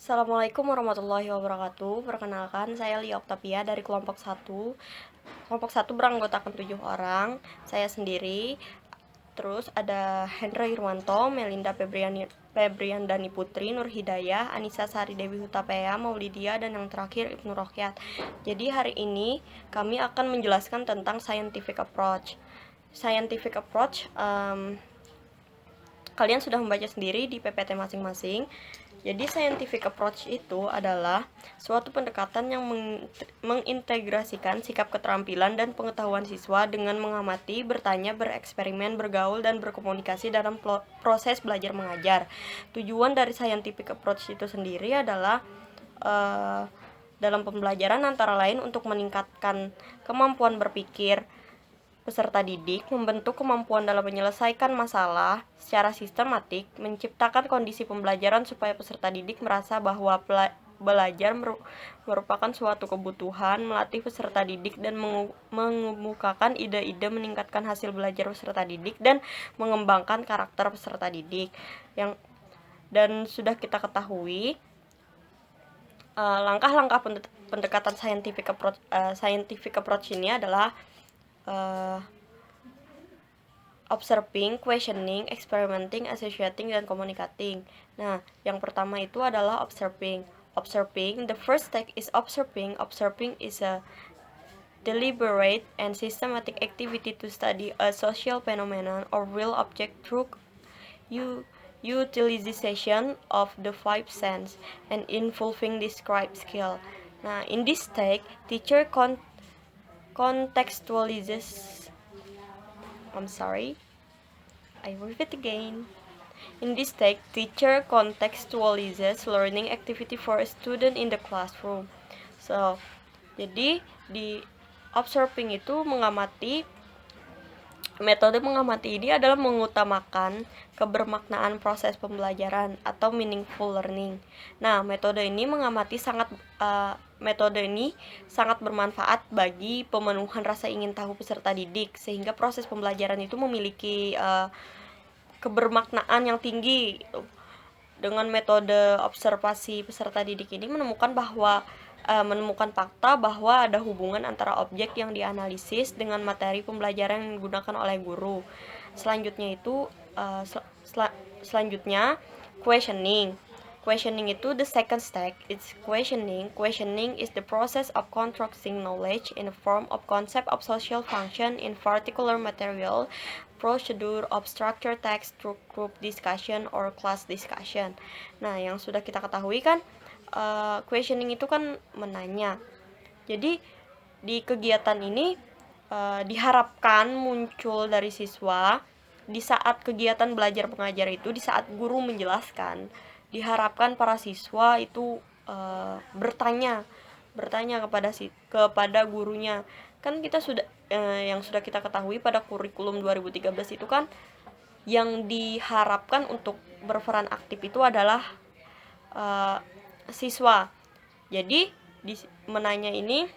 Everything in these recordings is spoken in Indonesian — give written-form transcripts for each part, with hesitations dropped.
Assalamualaikum warahmatullahi wabarakatuh. Perkenalkan, saya Lia Oktavia dari kelompok 1. Kelompok 1 beranggotakan 7 orang. Saya sendiri. Terus ada Hendra Irwanto, Melinda Febriandani Putri, Nur Hidayah, Anissa Sari Dewi Hutapea, Maulidia, dan yang terakhir Ibnu Rokyat. Jadi hari ini kami akan menjelaskan tentang scientific approach. Scientific approach, kalian sudah membaca sendiri di PPT masing-masing. Jadi scientific approach itu adalah suatu pendekatan yang mengintegrasikan sikap keterampilan dan pengetahuan siswa dengan mengamati, bertanya, bereksperimen, bergaul, dan berkomunikasi dalam proses belajar mengajar. Tujuan dari scientific approach itu sendiri adalah dalam pembelajaran antara lain untuk meningkatkan kemampuan berpikir peserta didik, membentuk kemampuan dalam menyelesaikan masalah secara sistematik, menciptakan kondisi pembelajaran supaya peserta didik merasa bahwa belajar merupakan suatu kebutuhan, melatih peserta didik dan mengemukakan ide-ide meningkatkan hasil belajar peserta didik dan mengembangkan karakter peserta didik. Dan sudah kita ketahui langkah-langkah pendekatan scientific approach ini adalah observing, questioning, experimenting, associating, dan communicating. Nah, yang pertama itu adalah observing. Observing, the first step is observing. Observing is a deliberate and systematic activity to study a social phenomenon or real object through utilization of the five senses and involving described skill. Nah, in this stage, teacher contextualizes. I repeat again. In this stage, teacher contextualizes learning activity for a student in the classroom. So, jadi di observing itu mengamati. Metode mengamati ini adalah mengutamakan kebermaknaan proses pembelajaran atau meaningful learning. Nah, metode ini sangat bermanfaat bagi pemenuhan rasa ingin tahu peserta didik sehingga proses pembelajaran itu memiliki kebermaknaan yang tinggi. Dengan metode observasi peserta didik ini menemukan fakta bahwa ada hubungan antara objek yang dianalisis dengan materi pembelajaran yang digunakan oleh guru. Selanjutnya questioning. Questioning itu the second step. It's questioning. Questioning is the process of constructing knowledge in the form of concept of social function in particular material, procedure of structure text through group discussion or class discussion. Nah, yang sudah kita ketahui kan questioning itu kan menanya. Jadi di kegiatan ini diharapkan muncul dari siswa di saat kegiatan belajar mengajar itu, di saat guru menjelaskan, diharapkan para siswa itu bertanya kepada gurunya. Kan kita yang sudah kita ketahui pada kurikulum 2013 itu kan yang diharapkan untuk berperan aktif itu adalah siswa. Jadi di menanya ini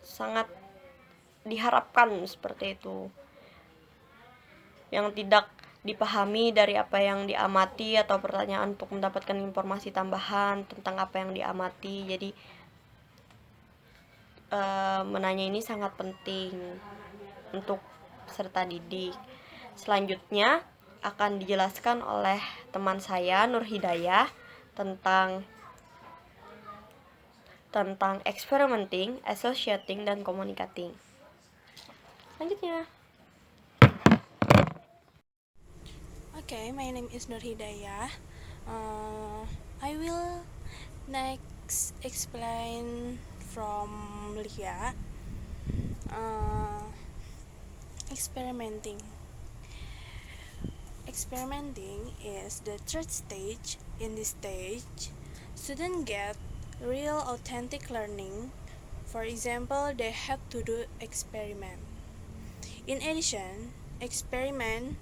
sangat diharapkan seperti itu. Yang tidak dipahami dari apa yang diamati atau pertanyaan untuk mendapatkan informasi tambahan tentang apa yang diamati. Jadi menanya ini sangat penting untuk peserta didik. Selanjutnya akan dijelaskan oleh teman saya Nur Hidayah tentang experimenting, associating, dan communicating. Selanjutnya. Okay, my name is Nur Hidayah. I will next explain from Lia. Experimenting. Experimenting is the third stage. In this stage, students get real authentic learning. For example, they have to do experiment. In addition, experiment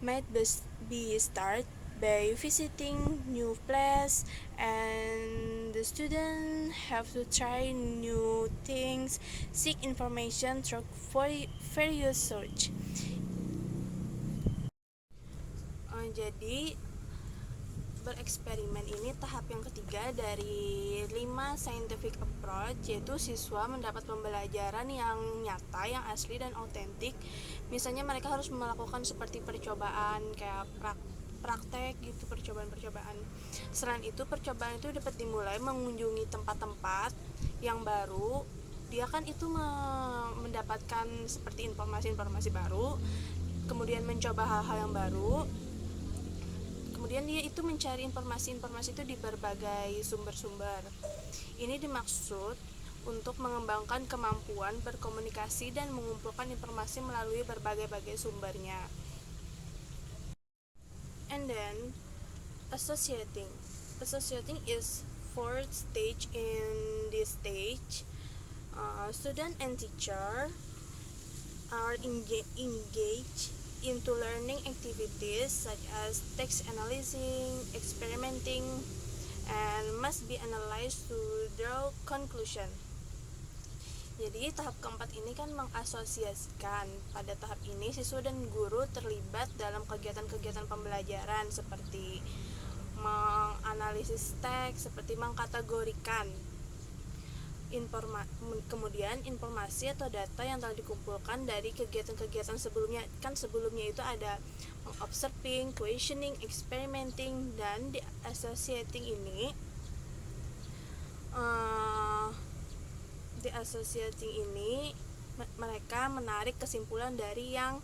might be started by visiting new place, and the students have to try new things, seek information through various search. Jadi bereksperimen ini tahap yang ketiga dari 5 scientific approach, yaitu siswa mendapat pembelajaran yang nyata, yang asli dan autentik. Misalnya mereka harus melakukan seperti percobaan kayak praktek gitu, percobaan-percobaan. Selain itu, percobaan itu dapat dimulai mengunjungi tempat-tempat yang baru. Dia kan itu mendapatkan seperti informasi-informasi baru, kemudian mencoba hal-hal yang baru. Kemudian dia itu mencari informasi-informasi itu di berbagai sumber-sumber. Ini dimaksud untuk mengembangkan kemampuan berkomunikasi dan mengumpulkan informasi melalui berbagai sumbernya. And then associating is fourth stage. In this stage, student and teacher are engaged into learning activities such as text analyzing, experimenting, and must be analyzed to draw conclusion. Jadi tahap keempat ini kan mengasosiasikan. Pada tahap ini siswa dan guru terlibat dalam kegiatan-kegiatan pembelajaran seperti menganalisis teks, seperti mengkategorikan kemudian informasi atau data yang telah dikumpulkan dari kegiatan-kegiatan sebelumnya. Kan sebelumnya itu ada observing, questioning, experimenting, dan di associating ini mereka menarik kesimpulan dari yang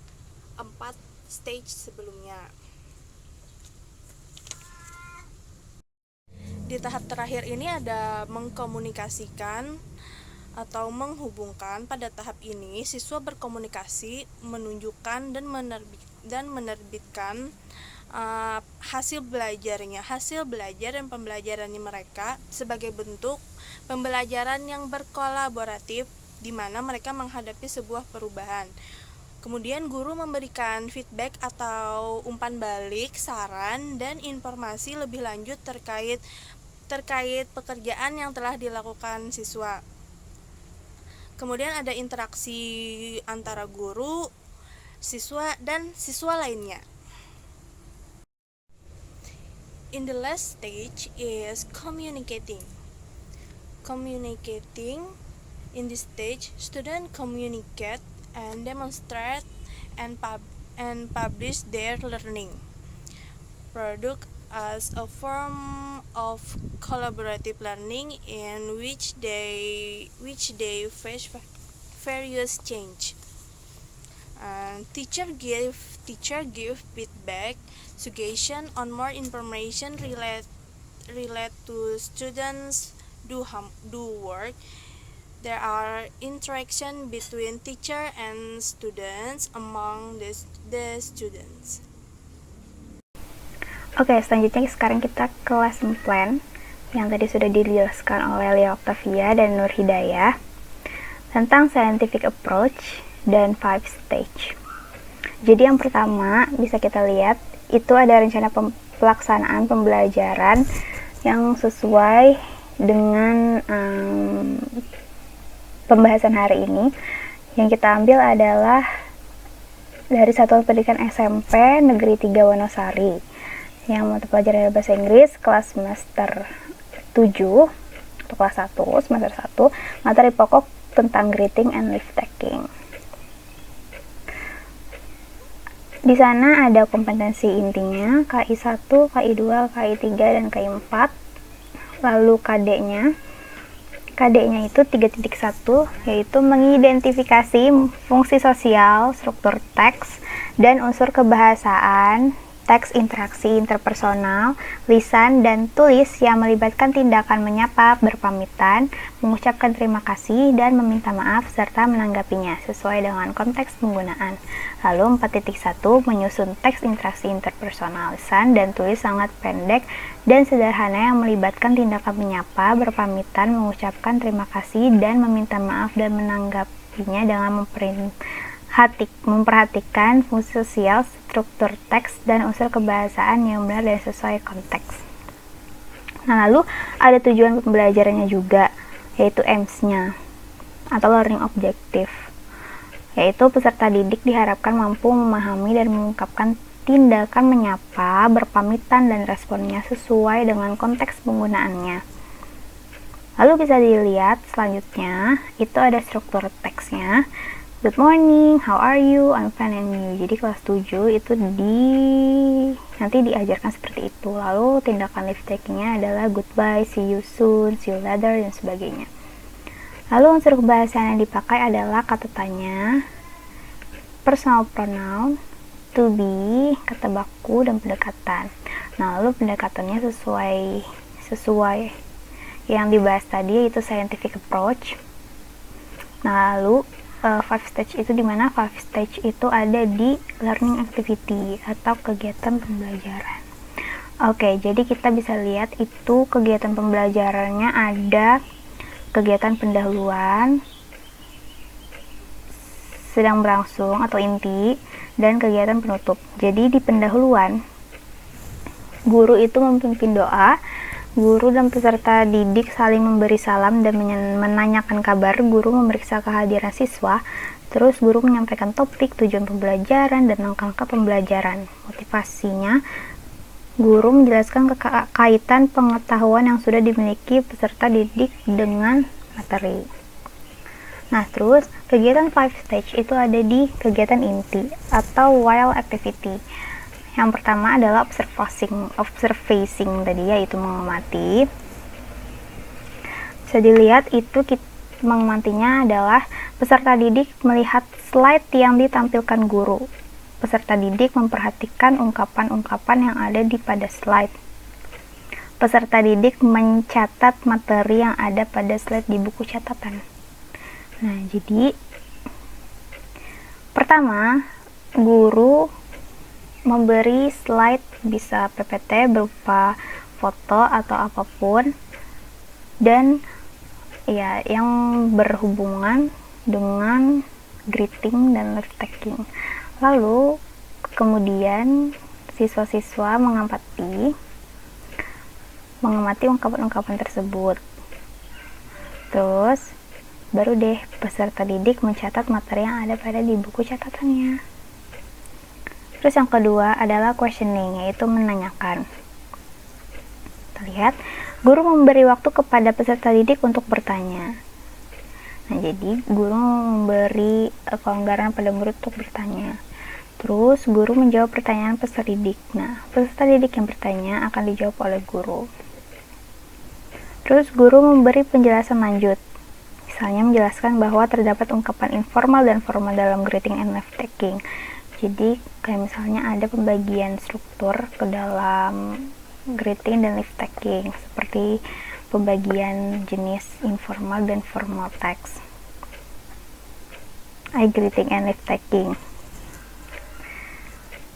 4 stage sebelumnya. Di tahap terakhir ini ada mengkomunikasikan atau menghubungkan. Pada tahap ini siswa berkomunikasi, menunjukkan dan menerbitkan hasil belajar dan pembelajarannya mereka sebagai bentuk pembelajaran yang berkolaboratif, di mana mereka menghadapi sebuah perubahan. Kemudian guru memberikan feedback atau umpan balik, saran, dan informasi lebih lanjut terkait pekerjaan yang telah dilakukan siswa. Kemudian ada interaksi antara guru, siswa, dan siswa lainnya. In the last stage is communicating. In this stage, students communicate and demonstrate and publish their learning product as a form of collaborative learning in which they face various change. Teacher give feedback, suggestion on more information relate to students do work. There are interaction between teacher and students among the students. Oke, selanjutnya sekarang kita ke lesson plan yang tadi sudah dijelaskan oleh Lia Octavia dan Nur Hidayah tentang scientific approach dan 5 stage. Jadi yang pertama bisa kita lihat itu ada rencana pelaksanaan pembelajaran yang sesuai dengan pembahasan hari ini. Yang kita ambil adalah dari Satuan Pendidikan SMP Negeri 3 Wonosari yang mata pelajaran bahasa Inggris kelas semester 7 atau kelas 1 semester 1, materi pokok tentang greeting and leave taking. Di sana ada kompetensi intinya KI 1, KI 2, KI 3, dan KI 4. Lalu KD-nya itu 3.1 yaitu mengidentifikasi fungsi sosial, struktur teks, dan unsur kebahasaan teks, interaksi interpersonal, lisan, dan tulis yang melibatkan tindakan menyapa, berpamitan, mengucapkan terima kasih, dan meminta maaf, serta menanggapinya sesuai dengan konteks penggunaan. Lalu 4.1 menyusun teks interaksi interpersonal, lisan, dan tulis sangat pendek dan sederhana yang melibatkan tindakan menyapa, berpamitan, mengucapkan terima kasih, dan meminta maaf, dan menanggapinya dengan memperhatikan fungsi sosial, struktur teks, dan unsur kebahasaan yang benar dan sesuai konteks. Nah, lalu ada tujuan pembelajarannya juga, yaitu aims-nya atau learning objective, yaitu peserta didik diharapkan mampu memahami dan mengungkapkan tindakan menyapa, berpamitan, dan responnya sesuai dengan konteks penggunaannya. Lalu bisa dilihat selanjutnya, itu ada struktur teksnya. Good morning, how are you, I'm fine and you. Jadi kelas 7 itu nanti diajarkan seperti itu. Lalu tindakan leave takingnya adalah goodbye, see you soon, see you later, dan sebagainya. Lalu unsur kebahasaan yang dipakai adalah kata tanya, personal pronoun, to be, kata baku, dan pendekatan. Nah, lalu pendekatannya sesuai yang dibahas tadi, yaitu scientific approach. Nah, lalu 5 stage itu dimana 5 stage itu ada di learning activity atau kegiatan pembelajaran. Oke, jadi kita bisa lihat itu kegiatan pembelajarannya ada kegiatan pendahuluan, sedang berlangsung atau inti, dan kegiatan penutup. Jadi di pendahuluan, guru itu memimpin doa, guru dan peserta didik saling memberi salam dan menanyakan kabar, guru memeriksa kehadiran siswa, terus guru menyampaikan topik, tujuan pembelajaran, dan langkah-langkah pembelajaran. Motivasinya, guru menjelaskan kaitan pengetahuan yang sudah dimiliki peserta didik dengan materi. Nah, terus kegiatan 5 stage itu ada di kegiatan inti atau while activity. Yang pertama adalah observing tadi, yaitu mengamati. Bisa dilihat itu mengamatinya adalah peserta didik melihat slide yang ditampilkan guru. Peserta didik memperhatikan ungkapan-ungkapan yang ada pada slide. Peserta didik mencatat materi yang ada pada slide di buku catatan. Nah, jadi pertama, guru memberi slide, bisa PPT berupa foto atau apapun, dan ya yang berhubungan dengan greeting dan leave taking. Lalu kemudian siswa-siswa mengamati ungkapan-ungkapan tersebut. Terus baru deh peserta didik mencatat materi yang ada pada di buku catatannya. Terus yang kedua adalah questioning, yaitu menanyakan. Kita lihat, guru memberi waktu kepada peserta didik untuk bertanya. Nah, jadi guru memberi kelonggaran pada murid untuk bertanya. Terus guru menjawab pertanyaan peserta didik. Nah, peserta didik yang bertanya akan dijawab oleh guru. Terus guru memberi penjelasan lanjut. Misalnya menjelaskan bahwa terdapat ungkapan informal dan formal dalam greeting and leave taking. Jadi kayak misalnya ada pembagian struktur ke dalam greeting dan leave taking, seperti pembagian jenis informal dan formal text. Greeting and leave taking.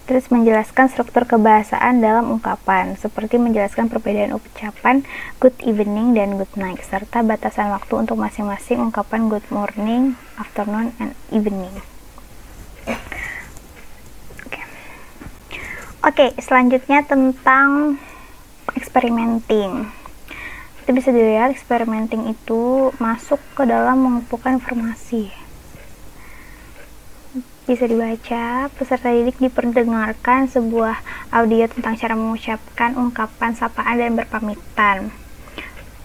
Terus menjelaskan struktur kebahasaan dalam ungkapan, seperti menjelaskan perbedaan ucapan good evening dan good night, serta batasan waktu untuk masing-masing ungkapan good morning, afternoon, and evening. Oke, selanjutnya tentang experimenting. Itu bisa dilihat, experimenting itu masuk ke dalam mengumpulkan informasi. Bisa dibaca, peserta didik diperdengarkan sebuah audio tentang cara mengucapkan ungkapan sapaan dan berpamitan.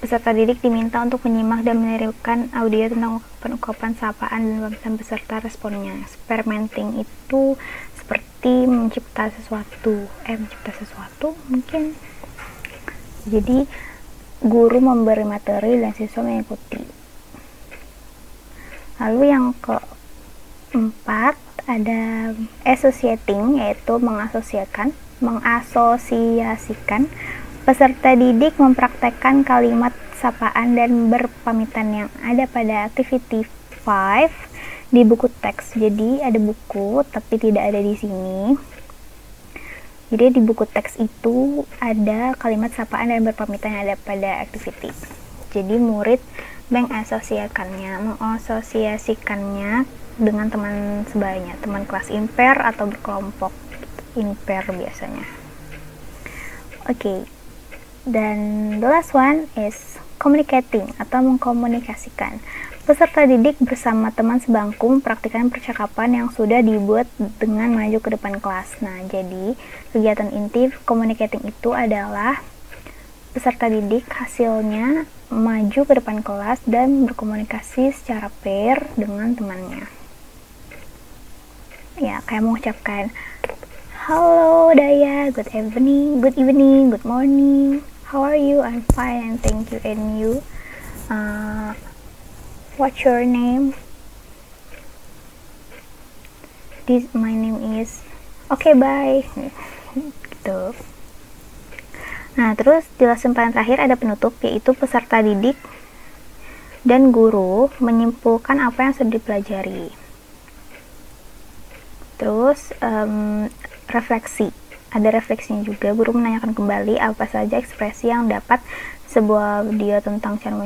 Peserta didik diminta untuk menyimak dan menirukan audio tentang ungkapan sapaan dan pamitan beserta responnya. Experimenting itu seperti mencipta sesuatu mungkin. Jadi guru memberi materi dan siswa mengikuti. Lalu yang keempat ada associating, yaitu mengasosiasikan. Peserta didik mempraktekkan kalimat sapaan dan berpamitan yang ada pada activity 5 di buku teks. Jadi ada buku tapi tidak ada di sini. Jadi di buku teks itu ada kalimat sapaan dan berpamitan yang ada pada activity. Jadi murid mengasosiasikannya dengan teman sebayanya, teman kelas impair atau berkelompok impair biasanya. Oke. Dan the last one is communicating atau mengkomunikasikan. Peserta didik bersama teman sebangku mempraktikkan percakapan yang sudah dibuat dengan maju ke depan kelas. Nah, jadi kegiatan inti communicating itu adalah peserta didik hasilnya maju ke depan kelas dan berkomunikasi secara pair dengan temannya. Ya, kayak mengucapkan, "Halo Daya, good evening, good morning. How are you? I'm fine, and thank you. And you? What's your name? My name is. Okay, bye." Gitu. Nah, terus di lesson plan terakhir ada penutup, yaitu peserta didik dan guru menyimpulkan apa yang sudah dipelajari. Terus refleksi. Ada refleksinya juga, guru menanyakan kembali apa saja ekspresi yang dapat sebuah video tentang cara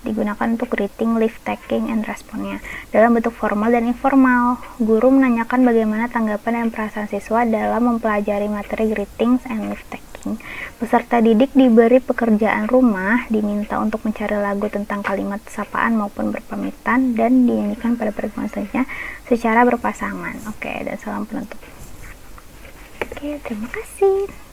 digunakan untuk greeting, lift taking, and responnya dalam bentuk formal dan informal. Guru menanyakan bagaimana tanggapan dan perasaan siswa dalam mempelajari materi greetings and lift taking. Peserta didik diberi pekerjaan rumah, diminta untuk mencari lagu tentang kalimat sapaan maupun berpamitan dan dinyanyikan pada pertemuan selanjutnya secara berpasangan. Oke, dan salam penutup. Oke, terima kasih.